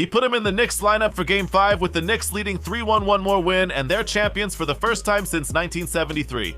He put him in the Knicks lineup for Game 5 with the Knicks leading 3-1 one more win, and they're champions for the first time since 1973.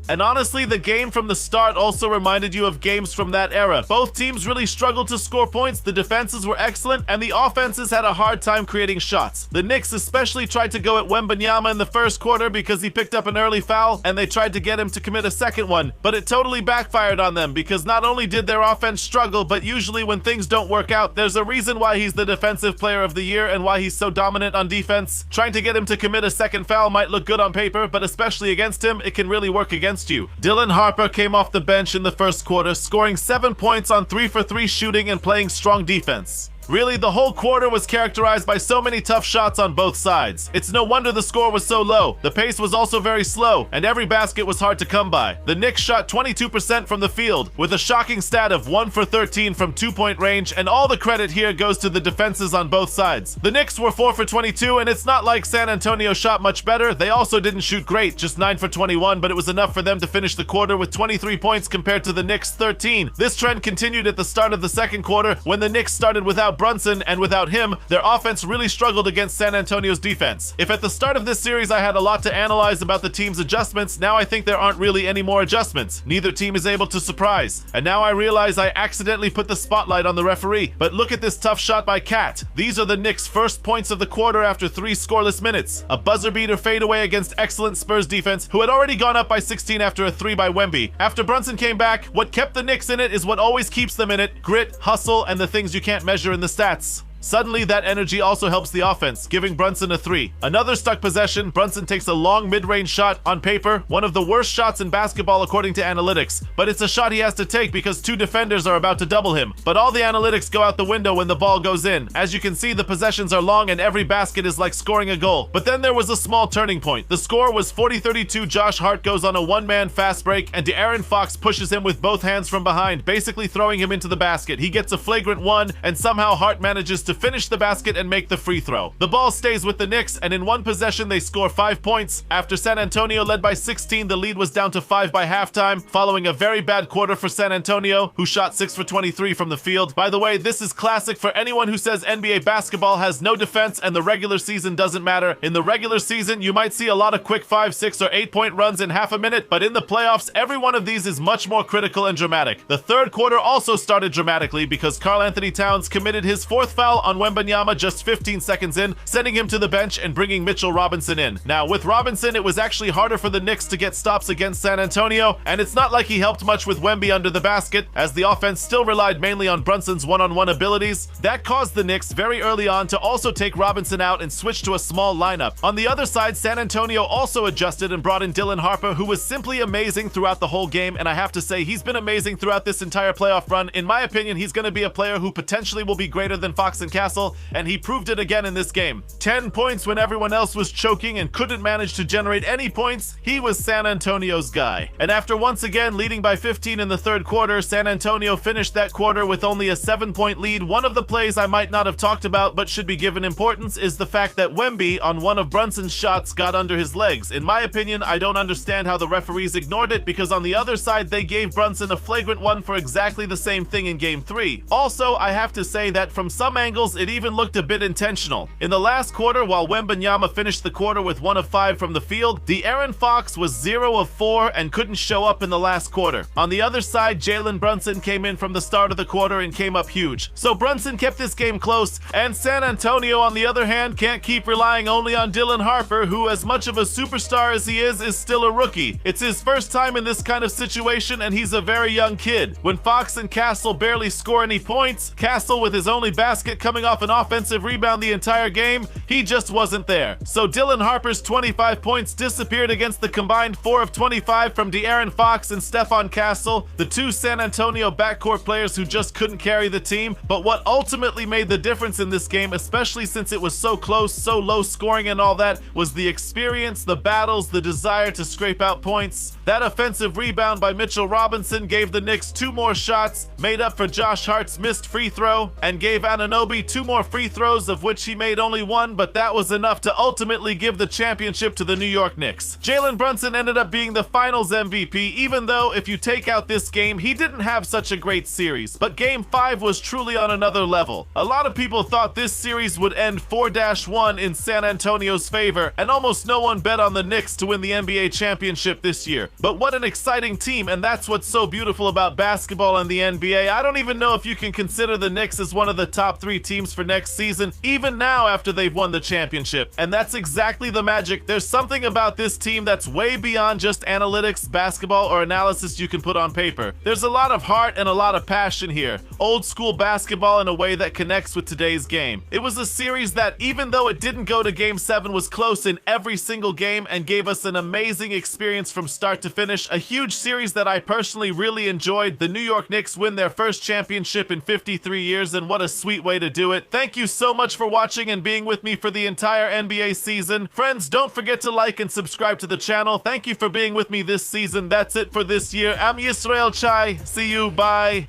And honestly, the game from the start also reminded you of games from that era. Both teams really struggled to score points, the defenses were excellent, and the offenses had a hard time creating shots. The Knicks especially tried to go at Wembanyama in the first quarter because he picked up an early foul, and they tried to get him to commit a second one, but it totally backfired on them because not only did their offense struggle, but usually when things don't work out, there's a reason why he's the defensive player of the year and why he's so dominant on defense. Trying to get him to commit a second foul might look good on paper, but especially against him, it can really work against you. Dylan Harper came off the bench in the first quarter, scoring 7 points on 3-for-3 shooting and playing strong defense. Really, the whole quarter was characterized by so many tough shots on both sides. It's no wonder the score was so low. The pace was also very slow, and every basket was hard to come by. The Knicks shot 22% from the field, with a shocking stat of 1 for 13 from 2-point range, and all the credit here goes to the defenses on both sides. The Knicks were 4 for 22, and it's not like San Antonio shot much better. They also didn't shoot great, just 9 for 21, but it was enough for them to finish the quarter with 23 points compared to the Knicks' 13. This trend continued at the start of the second quarter when the Knicks started without Brunson, and without him, their offense really struggled against San Antonio's defense. If at the start of this series I had a lot to analyze about the team's adjustments, now I think there aren't really any more adjustments. Neither team is able to surprise. And now I realize I accidentally put the spotlight on the referee. But look at this tough shot by Cat. These are the Knicks' first points of the quarter after 3 scoreless minutes. A buzzer beater fadeaway against excellent Spurs defense, who had already gone up by 16 after a 3 by Wemby. After Brunson came back, what kept the Knicks in it is what always keeps them in it: grit, hustle, and the things you can't measure in the stats. Suddenly, that energy also helps the offense, giving Brunson a 3. Another stuck possession, Brunson takes a long mid-range shot. On paper, one of the worst shots in basketball according to analytics, but it's a shot he has to take because 2 defenders are about to double him. But all the analytics go out the window when the ball goes in. As you can see, the possessions are long and every basket is like scoring a goal. But then there was a small turning point. The score was 40-32. Josh Hart goes on a one-man fast break, and De'Aaron Fox pushes him with both hands from behind, basically throwing him into the basket. He gets a flagrant 1, and somehow Hart manages to finish the basket and make the free throw. The ball stays with the Knicks, and in one possession they score 5 points. After San Antonio led by 16, the lead was down to 5 by halftime, following a very bad quarter for San Antonio, who shot 6 for 23 from the field. By the way, this is classic for anyone who says NBA basketball has no defense and the regular season doesn't matter. In the regular season, you might see a lot of quick 5, 6, or 8-point runs in half a minute, but in the playoffs, every one of these is much more critical and dramatic. The third quarter also started dramatically because Karl Anthony Towns committed his 4th foul on Wembanyama just 15 seconds in, sending him to the bench and bringing Mitchell Robinson in. Now, with Robinson, it was actually harder for the Knicks to get stops against San Antonio, and it's not like he helped much with Wemby under the basket, as the offense still relied mainly on Brunson's one-on-one abilities. That caused the Knicks very early on to also take Robinson out and switch to a small lineup. On the other side, San Antonio also adjusted and brought in Dylan Harper, who was simply amazing throughout the whole game, and I have to say, he's been amazing throughout this entire playoff run. In my opinion, he's going to be a player who potentially will be greater than Fox and Castle, and he proved it again in this game. 10 points when everyone else was choking and couldn't manage to generate any points. He was San Antonio's guy. And after once again leading by 15 in the third quarter, San Antonio finished that quarter with only a 7-point lead. One of the plays I might not have talked about but should be given importance is the fact that Wemby, on one of Brunson's shots, got under his legs. In my opinion, I don't understand how the referees ignored it, because on the other side they gave Brunson a flagrant 1 for exactly the same thing in Game 3. Also, I have to say that from some angles it even looked a bit intentional. In the last quarter, while Wembanyama finished the quarter with 1 of 5 from the field, De'Aaron Fox was 0 of 4 and couldn't show up in the last quarter. On the other side, Jalen Brunson came in from the start of the quarter and came up huge. So Brunson kept this game close, and San Antonio, on the other hand, can't keep relying only on Dylan Harper, who, as much of a superstar as he is still a rookie. It's his first time in this kind of situation, and he's a very young kid. When Fox and Castle barely score any points, Castle, with his only basket coming off an offensive rebound the entire game, he just wasn't there. So Dylan Harper's 25 points disappeared against the combined 4 of 25 from De'Aaron Fox and Stephon Castle, the 2 San Antonio backcourt players who just couldn't carry the team. But what ultimately made the difference in this game, especially since it was so close, so low scoring and all that, was the experience, the battles, the desire to scrape out points. That offensive rebound by Mitchell Robinson gave the Knicks 2 more shots, made up for Josh Hart's missed free throw, and gave Anunoby Kobe 2 more free throws, of which he made only 1, but that was enough to ultimately give the championship to the New York Knicks. Jalen Brunson ended up being the finals MVP, even though if you take out this game, he didn't have such a great series. But Game 5 was truly on another level. A lot of people thought this series would end 4-1 in San Antonio's favor, and almost no one bet on the Knicks to win the NBA championship this year. But what an exciting team, and that's what's so beautiful about basketball and the NBA. I don't even know if you can consider the Knicks as one of the top 3 teams for next season, even now after they've won the championship. And that's exactly the magic. There's something about this team that's way beyond just analytics, basketball, or analysis you can put on paper. There's a lot of heart and a lot of passion here. Old school basketball in a way that connects with today's game. It was a series that, even though it didn't go to Game 7, was close in every single game and gave us an amazing experience from start to finish. A huge series that I personally really enjoyed. The New York Knicks win their first championship in 53 years, and what a sweet way to do it. Thank you so much for watching and being with me for the entire NBA season. Friends, don't forget to like and subscribe to the channel. Thank you for being with me this season. That's it for this year. I'm Yisrael Chai. See you. Bye.